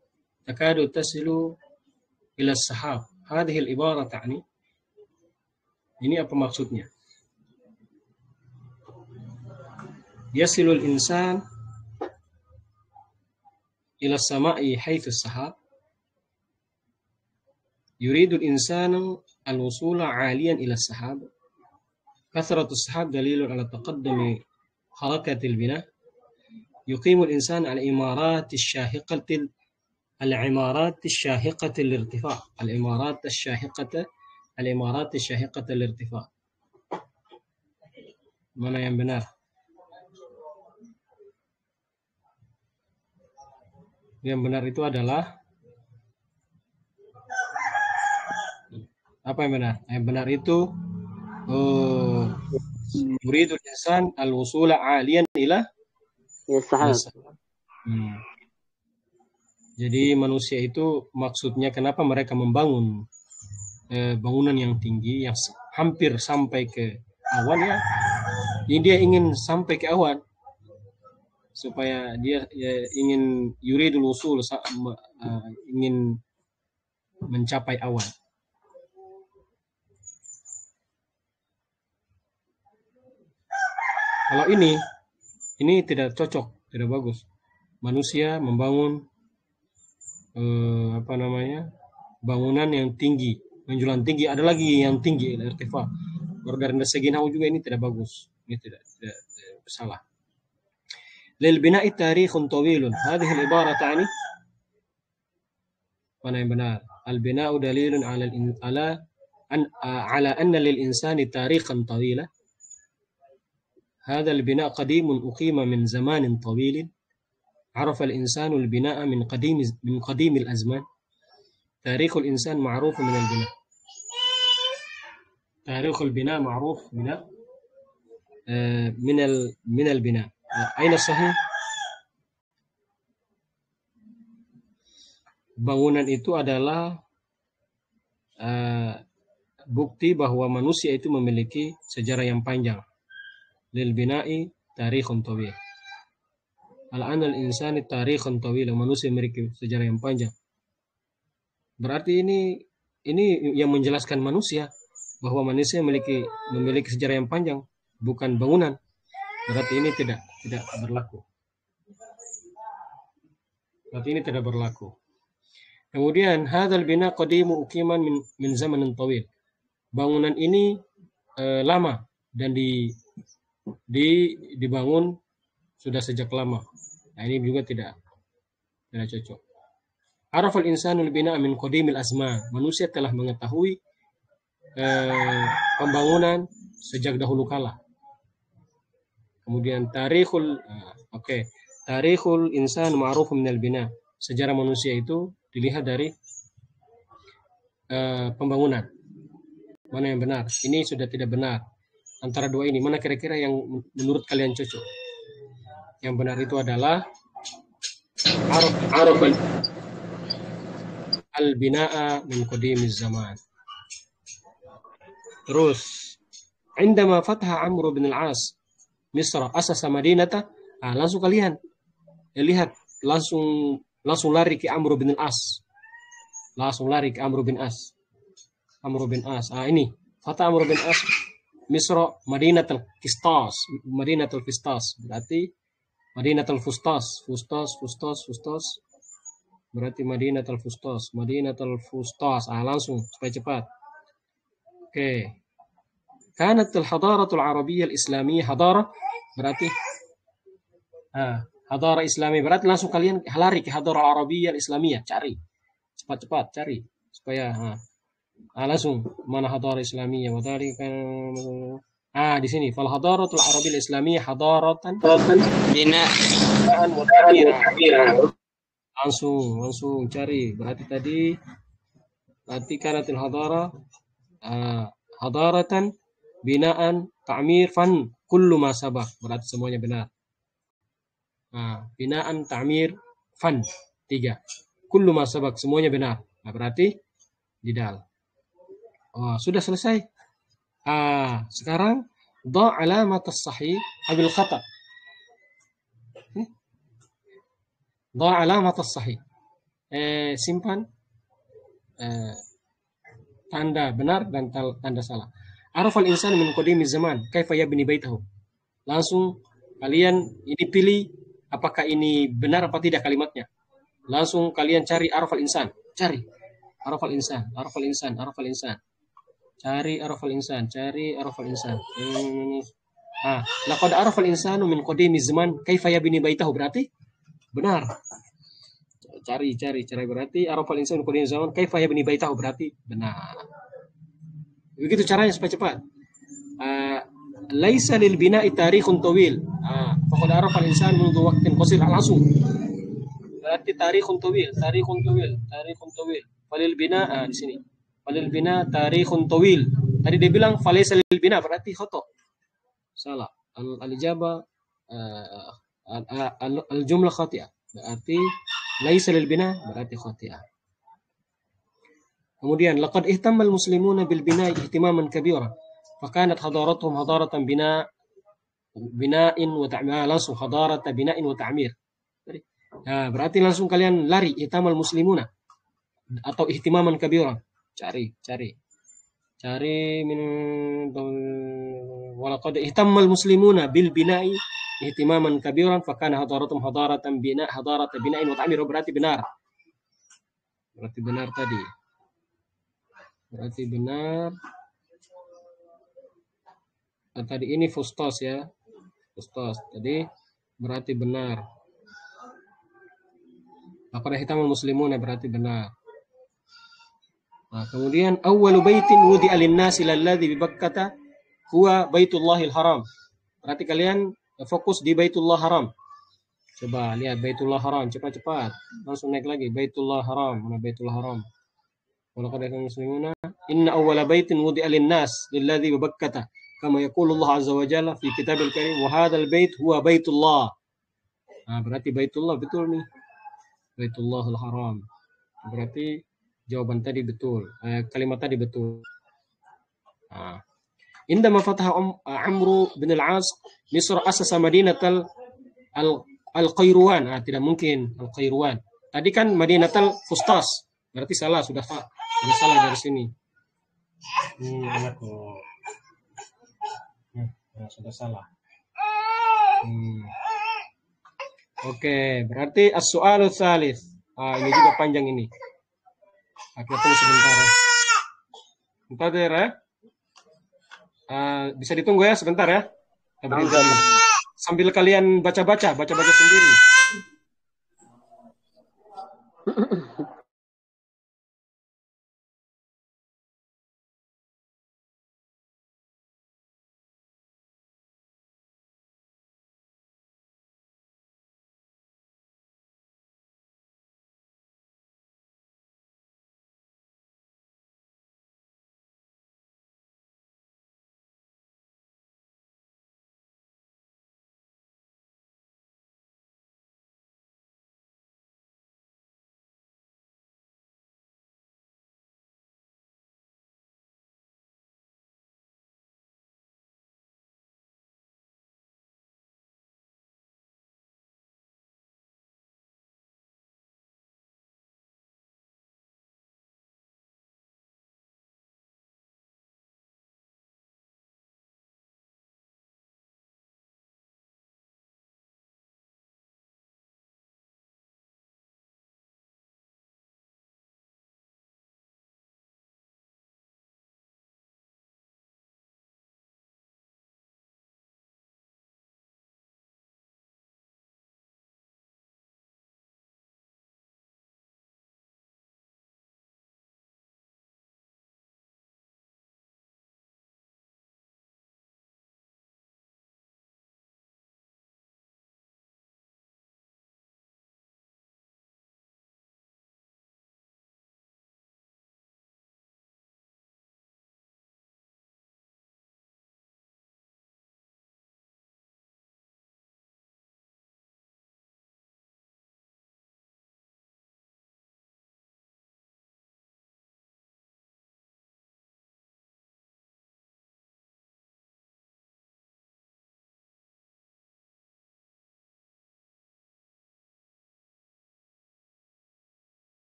تكاد تصل إلى السحاب. هذه العبارة تعني, ini apa maksudnya? يصل الإنسان إلى السماء حيث السحاب. يريد الإنسان الوصول عاليا إلى السحاب. كثرة السحاب دليل على تقدم حركة البناء. يقيم الإنسان العمارات الشاهقة الارتفاع. العمارات الشاهقة الارتفاع. Mana yang benar? Yang benar itu adalah apa yang benar? Yang benar itu yuridul insan al-wusula 'aliyan ila السحاب. Jadi manusia itu maksudnya kenapa mereka membangun bangunan yang tinggi yang hampir sampai ke awan ya. Ini dia ingin sampai ke awan supaya dia ingin yuridul usul ingin mencapai awan. Kalau ini tidak cocok, tidak bagus. Manusia membangun bangunan yang tinggi, menjulang tinggi, ada lagi yang tinggi, irtifa. Baru dari segi nahu juga ini tidak bagus. Ini tidak salah. للبناء تاريخ طويل. هذه العبارة تعني mana yang benar? البناء دليل على أن للإنسان تاريخا طويلا. هذا البناء قديم أقيم من زمان طويل. عرف الإنسان البناء من قديم الأزمان. تاريخ الإنسان معروف من البناء. تاريخ البناء معروف من البناء. أين الصحيح؟ Bangunan itu adalah bukti bahwa manusia itu memiliki sejarah yang panjang. Lil bina'i tarikhun tawil. Al-ana al-insani tarikhun tawil. Manusia memiliki sejarah yang panjang. Berarti ini yang menjelaskan manusia bahwa manusia memiliki sejarah yang panjang, bukan bangunan. Berarti ini tidak berlaku. Kemudian hadzal bina qadimu uqiman min zamanin tawil. Bangunan ini lama dan dibangun sudah sejak lama. Nah, ini juga tidak cocok. Arafal insanul bina min qadimil azman. Manusia telah mengetahui pembangunan sejak dahulu kala. Kemudian tarikhul insan ma'rufun minal bina. Sejarah manusia itu dilihat dari pembangunan. Mana yang benar? Ini sudah tidak benar. Antara dua ini, mana kira-kira yang menurut kalian cocok? Yang benar itu adalah araf al-bina'a min qadimiz zaman. Terus, عندما فتح عمرو بن العاص مصر أسس مدينة. Langsung kalian lihat, langsung lari ke Amr bin As. Ini Fatah Amr bin As Misra Madinatul Fistas. Berarti Madinatul Fustas. Berarti Madinatul Fustas. Langsung supaya cepat. Oke. كانت الحضارة العربية الإسلامية حضارة. berarti Hadara Islami. Berarti langsung kalian lari ke Hadara Arabiyah Islamiyah, cari. Cepat cari supaya langsung mana Hadara Islamiyah. Di sini fal Hadaratul Arabiyah Islamiyah hadaratan بناء langsung cari. Berarti kanatil hadara hadaratan binaan ta'mir fan kullu ma sabaq. Berarti semuanya benar. Binaan, ta'mir, fan. 3. Kullu ma sabaq, semuanya benar. Berarti didal. Sudah selesai. Sekarang dha alamat as-sahih abil khata. Dha alamat as-sahih. Simpan tanda benar dan tanda salah. Arafal insan min qadimi zaman kaifa yabni baitahu. Langsung kalian ini pilih apakah ini benar apa tidak kalimatnya. Langsung kalian cari arafal insan, cari arafal insan, arafal insan, arafal insan. Cari arafal insan, cari arafal insan. Laqad arafal insanu min qadimi zaman kaifa yabni baitahu, berarti benar. Cari berarti arafal insan min qadimi zaman kaifa yabni baitahu, berarti benar. Begitu caranya supaya cepat. Laisa lil bina'i tarikhun tawil. Faqad arafa al-insan mundu waqtin qasir, langsung. Berarti tarikhun tawil. Falil bina di sini. Falil bina tarikhun tawil. Tadi dia bilang falaysa lil bina, berarti khata. Salah. Al-ijabah al-jumlah khati'ah. Berarti laisa lil bina, berarti khati'ah. Kemudian laqad ihtamma al-muslimuna bil bina'i ihtimaman kabira. Fakanat hadaratuhum hadaratan bina'in wa ta'mir, langsung hadarata bina'in wa ta'mir. Berarti langsung kalian lari ihtamal muslimuna atau ihtimaman kabira. Cari min walaqad ihtammal muslimuna bil bina'i ihtimaman kabiran fakana hadaratuhum hadarata bina'in wa ta'mir, berarti benar. Berarti benar tadi. Berarti benar. Tadi ini fustos ya. Fustos. Tadi berarti benar. Laqad ihtamal muslimuna, berarti benar. Kemudian awwalu baitin wudi'a lin-nasi lalladzi bi Bakkah huwa Baitullahil Haram. Berarti kalian fokus di Baitullah Haram. Coba lihat Baitullah Haram, cepat-cepat. Langsung naik lagi Baitullah Haram. Mana Baitullah Haram? Walaqad ihtamal muslimuna inna awwala baitin wudi'a lin-nas lalladzi bi Bakkah kama yaqulu Allah azza wa jalla fi kitabil karim wa hadzal bait huwa Baitullah. Berarti Baitullah betul nih. Baitullahul Haram. Berarti jawaban tadi betul. Kalimat tadi betul. Indama fataha Amru bin al-As Misr asasa Madinatal al-Qayruwan. Tidak mungkin al-Qayruwan. Tadi kan Madinatal Fustas. Berarti salah, sudah salah dari sini. Anakku. Sudah salah. Oke, berarti as-su'alu tsalits. Ini juga panjang ini. Kita tunggu sebentar ya. Bentar ya. Bisa ditunggu ya sebentar ya. Sambil kalian baca-baca sendiri.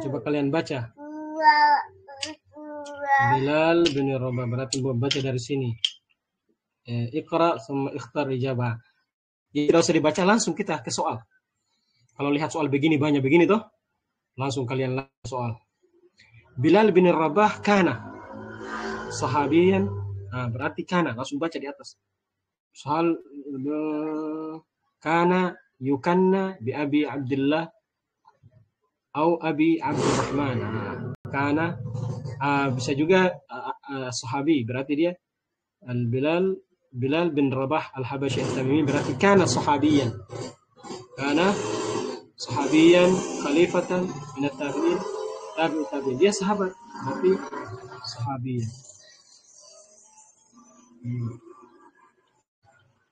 Coba kalian baca. Bilal bin Rabah, berarti baca dari sini. Iqra summa ikhtar ijabah. Jadi tidak usah dibaca, langsung kita ke soal. Kalau lihat soal begini banyak begini toh, langsung kalian lihat soal. Bilal bin Rabah kana sahabiyan. Berarti kana, langsung baca di atas. Soal kana yukanna bi Abi Abdullah atau Abi Abdurrahman. Kana bisa juga sahabi, berarti dia Bilal bin Rabah al-Habashi al-Tamimi, berarti kana sahabiyan. Kana sahabiyan khalifatan min at-tabi'in, tabi'in. Dia sahabat, berarti sahabiyan.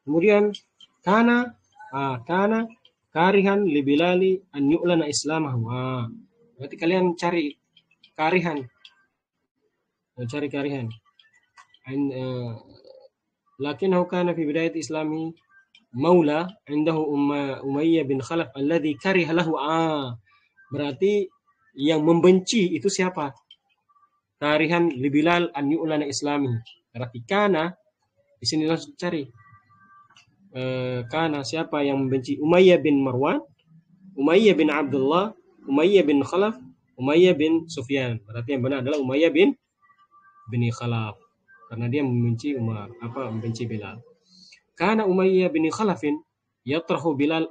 Kemudian kana karihan li Bilali an yu'lana islamahu. Berarti kalian cari karihan. Lakinnahu kana fi bidayat islami maula indahu Umayyah bin Khalaf alladhi kariha lahu. Berarti yang membenci itu siapa? Karihan li Bilal an yu'lana islami. Berarti kana di sini langsung cari. Kana siapa yang membenci? Umayyah bin Marwan, Umayyah bin Abdullah, Umayyah bin Khalaf, Umayyah bin Sufyan. Berarti yang benar adalah Umayyah bin Khalaf, karena dia membenci membenci Bilal. Kana Umayyah bin Khalafin yatrahu Bilal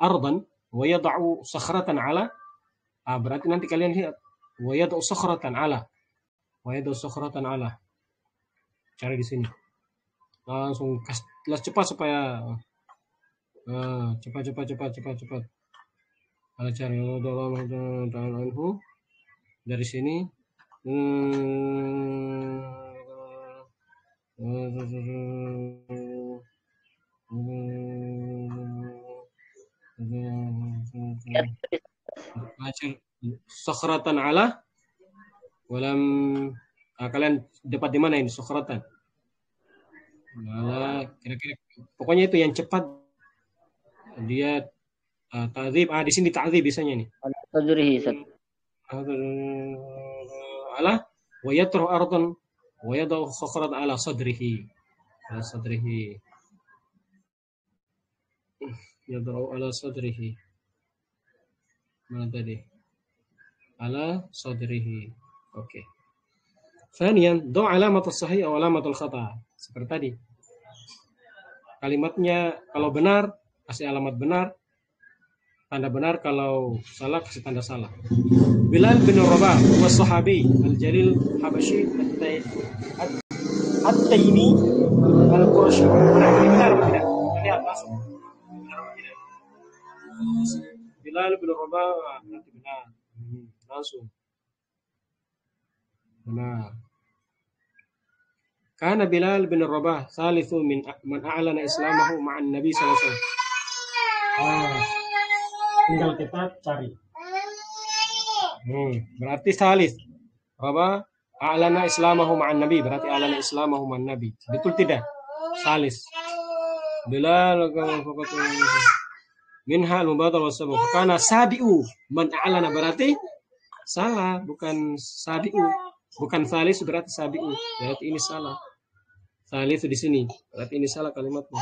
ardan wa yad'u sakhratan ala. Berarti nanti kalian lihat wa yad'u sakhratan ala. Cari di sini. Langsung cepat supaya cepat. Kalau cari dari sini. Sakhratan ala walam. Kalian dapat di mana ini sakhratan? Kira-kira pokoknya itu yang cepat. Dia ta'dzib. Di sini ta'dzib bisanya nih. Ala wa yatru ardan wa yadau sakhrat ala sadrihi. Yadau ala sadrihi. Mana tadi? Ala sadrihi. Oke. Thaniyan, do alamat as-sahih atau alamat al-khata'. Seperti tadi. Kalimatnya kalau benar kasih alamat benar, tanda benar, kalau salah kasih tanda salah. Bilal bin Rabah wa sahabi al-jalil Habashi at-Taymi al-Qurashi. Benar atau tidak? Lihat langsung. Bilal bin Rabah nanti benar. Langsung. Benar. Kana Bilal bin Rabah thalithu min man a'lana islamahu ma'an Nabi sallallahu alaihi wasallam. Tinggal kita cari. Berarti salis. Rabah a'lana islamahu ma'an Nabi, berarti a'lana islamahu ma'an Nabi. Betul tidak? Salis. Bilal minha al-mubadar wa sabab. Kana sabi'u man a'lana, berarti salah, bukan sabi'u. Bukan salis, berarti sabi'u. Berarti ini salah. Salis di sini. Berarti ini salah kalimatnya.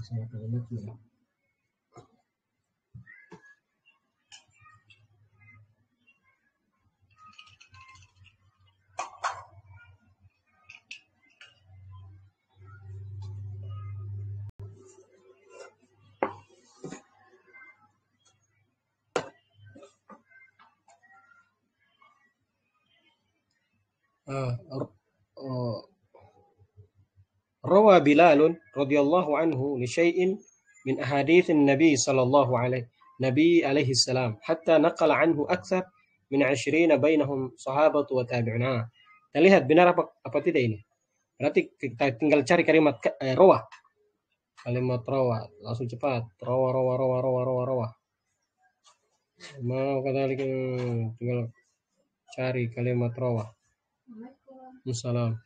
Salah kalimatnya. Rawa Bilal radhiyallahu anhu li syai'in min ahadits Nabi sallallahu alaihi salam hatta naqala anhu akthar min 20 bainahum sahabatu wa tabi'una. Kita lihat benar apa tidak ini. Berarti kita tinggal cari kalimat rawa. Kalimat rawa, langsung cepat. Rawa. Mau kata tinggal cari kalimat rawa. Assalam.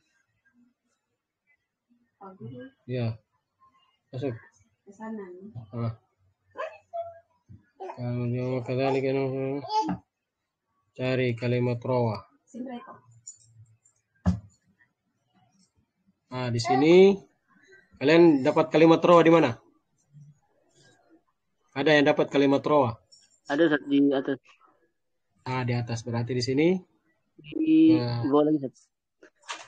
Ya. masuk. Kalau kadzalika cari kalimat rawa. Nah, di sini kalian dapat kalimat rawa di mana? Ada yang dapat kalimat rawa? Ada di atas. Ah, di atas. Berarti di sini Di bawah lagi.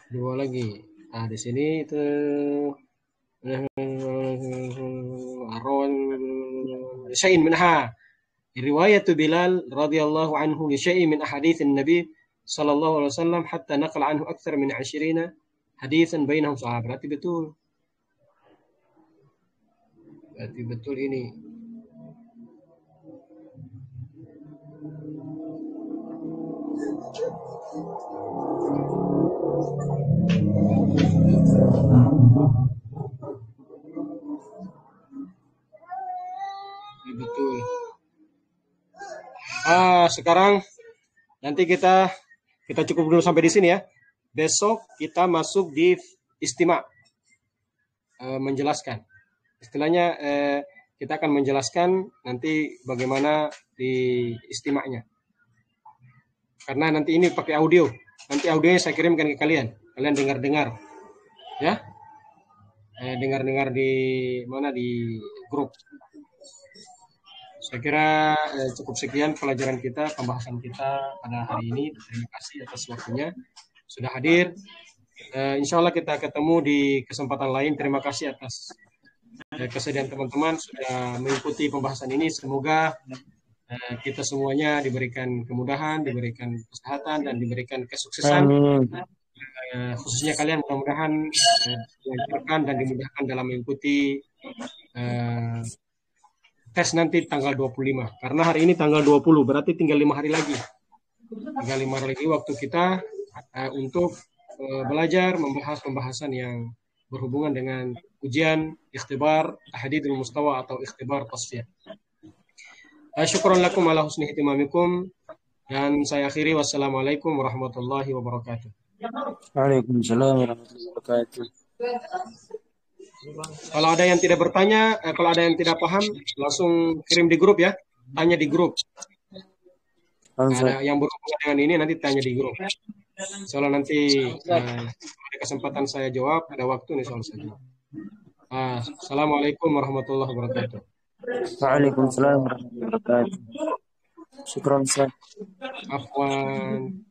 Di bawah lagi. Ah, di sini itu arwan syai'in minha. Riwayat Bilal radhiyallahu anhu li syai'in min ahadits an-nabi sallallahu alaihi wasallam hatta naqala anhu akthar min 20 hadisan bainahum sahabat. Berarti betul. Berarti betul ini. Betul. Sekarang nanti kita cukup dulu sampai di sini ya. Besok kita masuk di istima', menjelaskan. Istilahnya kita akan menjelaskan nanti bagaimana di istima'nya. Karena nanti ini pakai audio. Nanti audionya saya kirimkan ke kalian. Kalian dengar-dengar. Ya. Dengar-dengar di mana di grup. Saya kira cukup sekian pelajaran kita, pembahasan kita pada hari ini. Terima kasih atas waktunya sudah hadir. Insya Allah kita ketemu di kesempatan lain. Terima kasih atas kesediaan teman-teman sudah mengikuti pembahasan ini. Semoga kita semuanya diberikan kemudahan, diberikan kesehatan, dan diberikan kesuksesan. Khususnya kalian mudah-mudahan dilancarkan dan dimudahkan dalam mengikuti tes nanti tanggal 25. Karena hari ini tanggal 20, berarti tinggal 5 hari lagi. Tinggal 5 hari lagi waktu kita untuk belajar membahas pembahasan yang berhubungan dengan ujian ikhtibar tahdidul mustawa atau ikhtibar tasfiyah. Syukran lakum ala husni ihtimamikum, dan saya akhiri wassalamualaikum warahmatullahi wabarakatuh. Waalaikumsalam warahmatullahi wabarakatuh. Kalau ada yang tidak bertanya, kalau ada yang tidak paham, langsung kirim di grup ya. Tanya di grup. Ada yang berhubungan dengan ini nanti tanya di grup. Soalnya nanti ada kesempatan saya jawab, ada waktu nih soal saya jawab. Assalamualaikum warahmatullahi wabarakatuh. Waalaikumsalam warahmatullahi wabarakatuh. Syukran, Ustaz. Afwan.